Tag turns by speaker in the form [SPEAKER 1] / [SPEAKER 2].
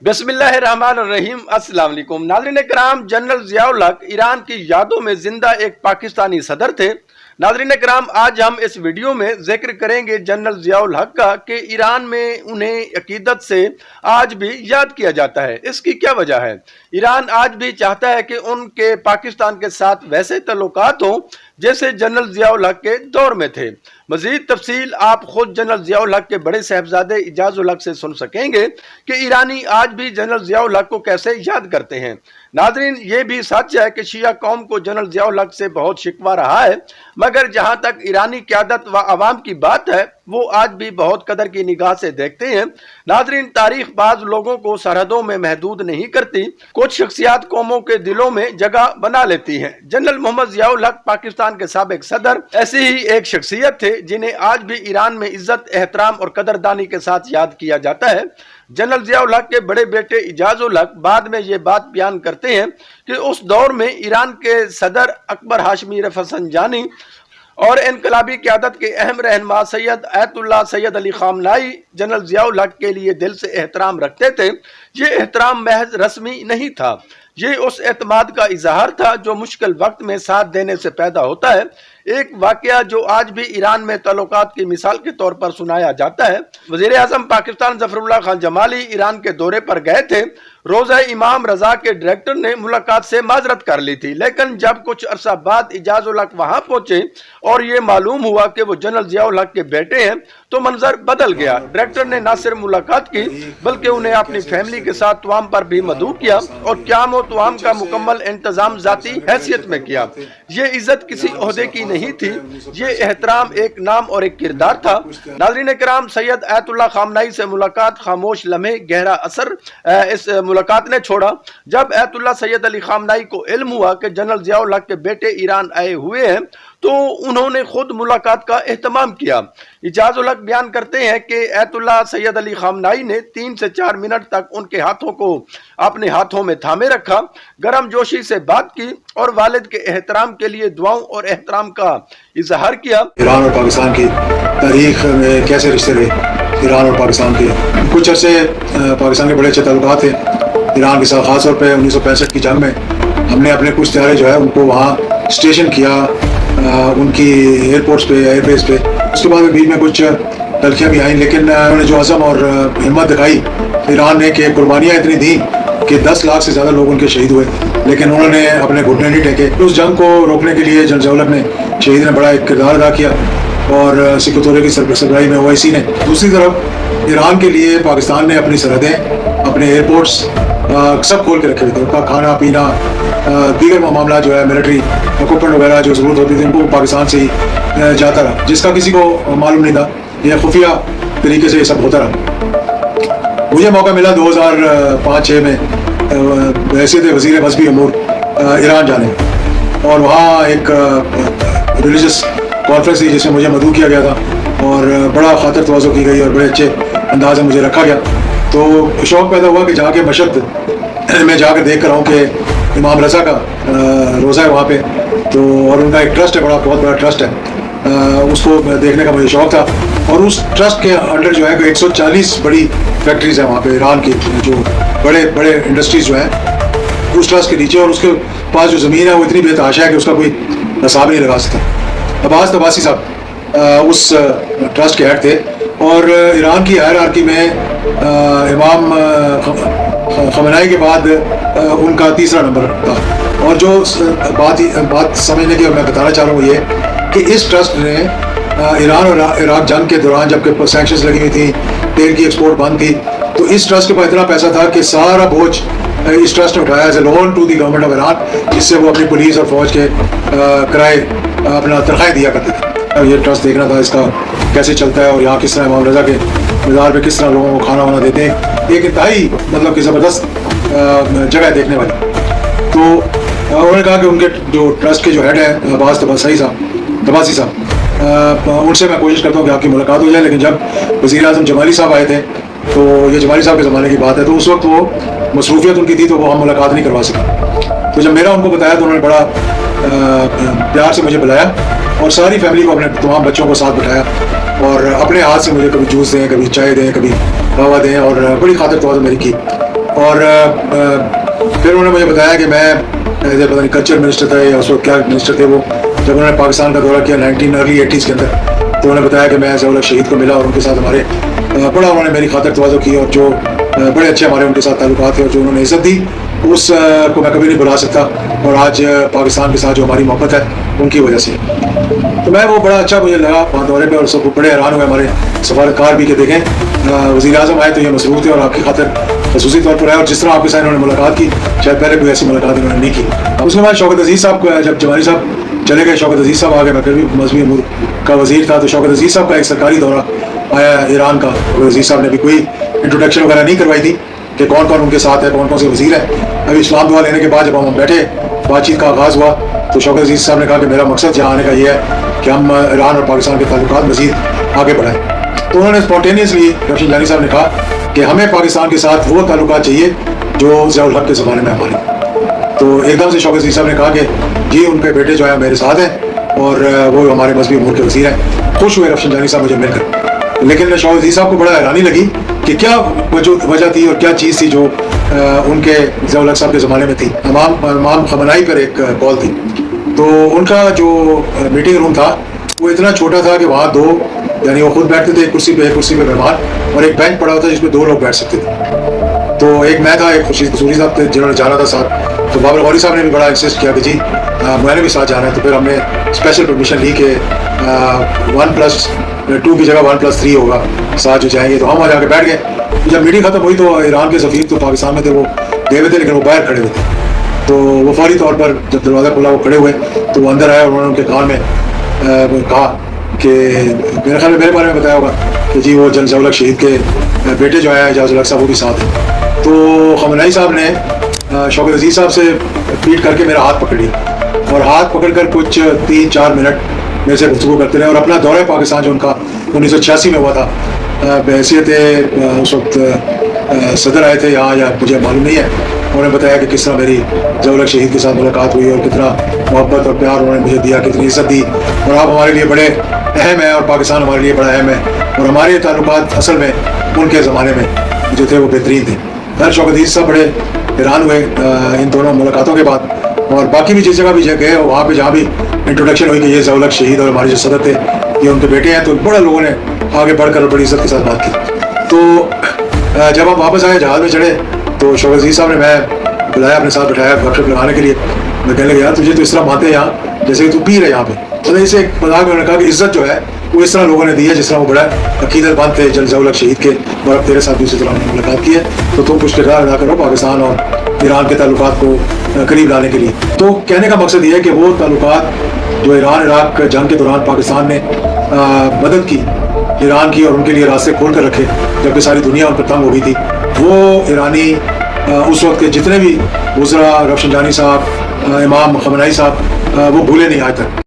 [SPEAKER 1] बिस्मिल्लाहिर्रहमानिर्रहीम। अस्सलाम वालेकुम नाज़रीन कराम, जनरल ज़ियाउल हक ईरान की यादों में जिंदा एक पाकिस्तानी सदर थे। नाज़रीन कराम, आज हम इस वीडियो में जिक्र करेंगे जनरल ज़ियाउल हक का कि ईरान में उन्हें अकीदत से आज भी याद किया जाता है। इसकी क्या वजह है? ईरान आज भी चाहता है कि उनके पाकिस्तान के साथ वैसे तल्लुकात हों जैसे जनरल ज़ियाउल हक के दौर में थे। मज़ीद तफसील आप खुद जनरल ज़ियाउल हक के बड़े साहबजादे इजाज़ुल हक से सुन सकेंगे कि ईरानी आज भी जनरल ज़ियाउल हक को कैसे याद करते हैं। नाज़रीन, ये भी सच है कि शिया कौम को जनरल ज़ियाउल हक से बहुत शिकवा रहा है, मगर जहाँ तक ईरानी क़यादत व अवाम की बात है वो आज भी बहुत कदर की निगाह से देखते हैं। नाज़रीन, तारीख बाज लोगों को सरहदों में महदूद नहीं करती, कुछ शख्सियात कौमों के दिलों में जगह बना लेती हैं। जनरल मोहम्मद ज़ियाउल हक पाकिस्तान के साबिक सदर ऐसी ही एक शख्सियत थे जिन्हें आज भी ईरान में इज्जत, एहतराम और कदरदानी के साथ याद किया जाता है। जनरल ज़ियाउल हक के बड़े बेटे इजाज़ुल हक बाद में ये बात बयान करते हैं कि उस दौर में ईरान के सदर अकबर हाशमी रफसंजानी और इनकलाबी क़यादत के अहम रहनुमा सैयद आयतुल्लाह सैयद अली खामनाई जनरल ज़ियाउल हक के लिए दिल से एहतराम रखते थे। ये एहतराम महज रस्मी नहीं था, ये उस एतमाद का इजहार था जो मुश्किल वक्त में साथ देने से पैदा होता है। एक वाकया जो आज भी ईरान में तल्लुकात की मिसाल के तौर पर सुनाया जाता है। वज़ीर आज़म पाकिस्तान ज़फ़रुल्लाह खान जमाली ईरान के दौरे पर गए थे। रोज़ा इमाम रज़ा के डायरेक्टर ने मुलाकात से माजरत कर ली थी, लेकिन जब कुछ अरसा बाद इजाज़ुल हक वहाँ पहुँचे और ये मालूम हुआ कि वो जनरल ज़ियाउल हक के बेटे हैं तो मंजर बदल गया। डायरेक्टर ने न सिर्फ मुलाकात की बल्कि उन्हें अपनी फैमिली के साथ तुआम पर भी मदऊ किया और क़याम व तुआम का मुकम्मल इंतजाम ज़ाती हैसियत में किया। ये इज्जत किसी ओहदे की नहीं थी, ये एहतराम एक नाम और एक किरदार था। नाज़रीन कराम, सैयद आयतुल्लाह खामनाई से मुलाकात खामोश लम्हे गहरा असर इस मुलाकात ने छोड़ा। जब आयतुल्लाह सैयद अली खामनाई को इल्म हुआ कि जनरल ज़ियाउल हक के बेटे ईरान आए हुए हैं तो उन्होंने खुद मुलाकात का एहतमाम किया। इजाज़ुल हक बयान करते हैं कि आयतुल्लाह सैयद अली खामनाई ने 3 से 4 मिनट तक उनके हाथों को अपने हाथों में थामे रखा, गर्म जोशी से बात की और वालिद के एहतराम के लिए दुआओं और एहतराम का इजहार किया।
[SPEAKER 2] ईरान और पाकिस्तान की तारीख में कैसे रिश्ते रहे ईरान और पाकिस्तान के, कुछ अरसे पाकिस्तान के बड़े अच्छे ताल्लुकात थे ईरान के साथ। खासतौर पर 1965 की जंग में हमने अपने कुछ त्यारे जो है उनको वहाँ स्टेशन किया, उनकी एयरपोर्ट्स पे, एयरबेस पे। उसके बाद बीच में कुछ तलखियाँ भी आई, लेकिन उन्होंने जो अज़म और हिम्मत दिखाई ईरान ने कि कुर्बानियाँ इतनी दी कि 10 लाख से ज़्यादा लोग उनके शहीद हुए, लेकिन उन्होंने अपने घुटने नहीं टेके। उस जंग को रोकने के लिए जनरल ज़ियाउल हक ने, शहीद ने बड़ा एक किरदार अदा किया और सिक्योरिटी की सरबराही में ओआईसी ने। दूसरी तरफ ईरान के लिए पाकिस्तान ने अपनी सरहदें, अपने एयरपोर्ट्स सब खोल के रखे थे। उनका खाना पीना, दीगर मामला जो है मिलिट्री इक्विपमेंट वगैरह जो ज़रूरत होती थी उनको पाकिस्तान से ही जाता रहा, जिसका किसी को मालूम नहीं था। यह खुफिया तरीके से ये सब होता रहा। मुझे मौका मिला 2005-06 में हैसियत वज़ीर मज़हबी अमूर ईरान जाने, और वहाँ एक रिलीजियस कॉन्फ्रेंस थी जिसमें मुझे मदऊ किया गया था और बड़ा खातिर तवाज़ो की गई और बड़े अच्छे अंदाज में मुझे रखा गया। तो शौक़ पैदा हुआ कि जाके मशहद में जाकर देख कर आऊँ कि इमाम रज़ा का रोज़ा है वहाँ पे, तो और उनका एक ट्रस्ट है, बहुत बड़ा ट्रस्ट है, उसको देखने का मुझे शौक़ था। और उस ट्रस्ट के अंडर जो है 140 बड़ी फैक्ट्रीज़ हैं वहाँ पे ईरान की, जो बड़े बड़े इंडस्ट्रीज़ जो हैं उस ट्रस्ट के नीचे, और उसके पास जो ज़मीन है वो इतनी बेतहाशा है कि उसका कोई हिसाब नहीं लगा सकता। अब्बास तबासी साहब उस ट्रस्ट के हेड थे और ईरान की हायरार्की में इमाम खमनाई के बाद उनका तीसरा नंबर था। और जो बात समझने की मैं बताना चाह रहा हूँ ये कि इस ट्रस्ट ने ईरान और इराक जंग के दौरान जबकि सैंक्शंस लगी हुई थी, तेल की एक्सपोर्ट बंद थी, तो इस ट्रस्ट के पास इतना पैसा था कि सारा बोझ इस ट्रस्ट ने उठाया as a loan to the government of Iran, जिससे वो अपनी पुलिस और फौज के किराए अपना तनख्वाहें दिया करते थे। ये ट्रस्ट देखना था इसका कैसे चलता है और यहाँ किस तरह इमाम रज़ा के मज़ार पे किस तरह लोगों को खाना वाना देते हैं। एक इंतहाई मतलब कि ज़बरदस्त जगह देखने वाली। तो उन्होंने कहा कि उनके जो ट्रस्ट के जो हेड हैं अब्बास तबासी साहब, उनसे मैं कोशिश करता हूँ कि आपकी मुलाकात हो जाए। लेकिन जब वज़ीर आज़म जमाली साहब आए थे, तो ये जमाली साहब के ज़माने की बात है, तो उस वक्त वो मसरूफियत उनकी थी तो वो हम मुलाकात नहीं करवा सके। तो जब मेरा उनको बताया तो उन्होंने बड़ा प्यार से मुझे बुलाया और सारी फैमिली को, अपने तमाम बच्चों को साथ बिठाया और अपने हाथ से मुझे कभी जूस दें, कभी चाय दें, कभी हवा दें और बड़ी खातिर तवाज़ो मेरी की। اور پھر انہوں نے مجھے بتایا کہ میں پتہ نہیں کلچر منسٹر تھا یا اس وقت کیا منسٹر تھے وہ، جب انہوں نے پاکستان کا دورہ کیا ارلی 80s کے اندر، تو انہوں نے بتایا کہ میں ضیاء الحق شہید کو ملا اور ان کے ساتھ ہمارے بڑا انہوں نے میری خاطر تواضع کی، اور جو بڑے اچھے ہمارے ان کے ساتھ تعلقات تھے اور جو انہوں نے عزت دی اس کو میں کبھی نہیں بھلا سکتا، اور آج پاکستان کے ساتھ جو ہماری محبت ہے ان کی وجہ سے۔ تو میں وہ بڑا اچھا مجھے لگا وہاں دورے پہ، اور سب بڑے حیران ہوئے ہمارے سفارتکار بھی کہ دیکھیں وزیر اعظم آئے تو یہ مصروف تھے اور آپ کی خاطر خصوصی طور پر آئے، اور جس طرح آپ کے ساتھ انہوں نے ملاقات کی شاید پہلے کوئی ایسی ملاقات انہوں نے نہیں کی۔ اس کے بعد شوکت عزیز صاحب کو جب جوانی صاحب چلے گئے، شوکت عزیز صاحب آ گئے، میں پھر بھی مذہبی امور کا وزیر تھا، تو شوکت عزیز صاحب کا ایک سرکاری دورہ آیا ایران کا، شوکت عزیز صاحب نے بھی کوئی انٹروڈکشن وغیرہ نہیں کروائی تھی کہ کون کون ان کے ساتھ ہے، کون کون سے وزیر ہیں۔ ابھی اسلام دعا لینے کے بعد جب ہم بیٹھے بات چیت کا آغاز ہوا تو شوکت عزیز صاحب نے کہا کہ میرا مقصد یہاں آنے کا یہ ہے کہ ہم ایران اور پاکستان کے تعلقات مزید آگے بڑھائیں۔ تو انہوں نے اسپونٹینیسلی رفشن جانی صاحب نے کہا کہ ہمیں پاکستان کے ساتھ وہ تعلقات چاہیے جو ضیاء الحق کے زمانے میں ہمارے۔ تو ایک دم سے شوکت عزیز صاحب نے کہا کہ جی ان کے بیٹے جو ہیں میرے ساتھ ہیں اور وہ ہمارے مذہبی امور کے وزیر ہیں۔ خوش ہوئے رفشن جانی صاحب مجھے مل کر، لیکن شوکت عزیز صاحب کو بڑا حیرانی لگی کہ کیا وجہ تھی اور کیا چیز تھی جو ان کے ضیاء الحق صاحب کے زمانے میں تھی۔ امام خمینائی پر ایک کال تھی، تو ان کا جو میٹنگ روم تھا وہ اتنا چھوٹا تھا کہ وہاں دو، یعنی وہ خود بیٹھتے تھے ایک کرسی پہ مہمان، اور ایک بینچ پڑا ہوتا جس پہ 2 لوگ بیٹھ سکتے تھے۔ تو ایک میں تھا، ایک خورشید قصوری صاحب تھے جنہوں نے جانا تھا ساتھ، تو بابر غوری صاحب نے بھی بڑا انسسٹ کیا کہ جی میں نے بھی ساتھ جانا ہے، تو پھر ہم نے اسپیشل پرمیشن لی کہ 1+2 کی جگہ 1+3 ہوگا، ساتھ جو جائیں گے۔ تو ہم وہاں جا کے بیٹھ گئے۔ جب میٹنگ ختم ہوئی تو ایران کے سفیر تو پاکستان میں تھے، وہ گئے ہوئے تھے لیکن وہ باہر کھڑے ہوئے تھے، تو وہ فوری طور پر جب دروازہ کھلا وہ کھڑے ہوئے تو وہ اندر آئے اور انہوں نے ان کے کان میں کہا کہ میرے خیال میں میرے بارے میں بتایا ہوگا کہ جی وہ ضیاء الحق شہید کے بیٹے جو ہیں اعجاز الحق صاحب وہ بھی ساتھ ہیں۔ تو خمینائی صاحب نے شوکت عزیز صاحب سے پیٹ کر کے میرا ہاتھ پکڑ لیا اور ہاتھ پکڑ کر کچھ 3-4 منٹ میرے سے گفتگو کرتے رہے، اور اپنا دورہ پاکستان جو ان کا 1986 میں ہوا تھا، بحیثیت اس وقت صدر آئے تھے یہاں یا مجھے معلوم نہیں ہے، انہوں نے بتایا کہ کس طرح میری ضیاء الحق شہید کے ساتھ ملاقات ہوئی اور کتنا محبت اور پیار انہوں نے مجھے دیا، کتنی عزت دی، اور آپ ہمارے لیے بڑے اہم ہیں اور پاکستان ہمارے لیے بڑا اہم ہے، اور ہمارے تعلقات اصل میں ان کے زمانے میں جو تھے وہ بہترین تھے۔ خیر شوکت عزیز صاحب بڑے حیران ہوئے ان دونوں ملاقاتوں کے بعد، اور باقی بھی جس جگہ بھی گئے وہاں پہ جہاں بھی انٹروڈکشن ہوئی کہ یہ ضیاء الحق شہید اور ہمارے جو صدر تھے یہ ان کے بیٹے ہیں، تو بڑا لوگوں نے آگے بڑھ کر بڑی عزت کے ساتھ بات کی۔ تو جب ہم واپس آئے جہاز میں چڑھے تو شوکت عزیز صاحب نے میں بلایا اپنے ساتھ بٹھایا گپ شپ لگانے کے لیے، میں کہنے لگا یار تجھے تو اس طرح مانتے ہیں یہاں جیسے کہ تو پیر ہے یہاں پہ، تو اسے ایک مذاق میں انہوں نے کہا کہ عزت جو ہے وہ اس طرح لوگوں نے دی ہے جس طرح وہ بڑا عقیدت مند تھے ضیاء الحق شہید کے، اور اب تیرے ساتھ دوسری طرح ملاقات کی ہے تو تم کچھ کردار ادا کرو پاکستان اور ایران کے تعلقات کو قریب لانے کے لیے۔ تو کہنے کا مقصد یہ ہے کہ وہ تعلقات جو ایران عراق جنگ کے دوران پاکستان نے مدد کی ایران کی اور ان کے لیے راستے کھول کر رکھے جبکہ ساری دنیا ان پر تنگ ہو گئی تھی، وہ ایرانی اس وقت کے جتنے بھی وزراء رفشن جانی صاحب، امام خمینائی صاحب، وہ بھولے نہیں آج تک۔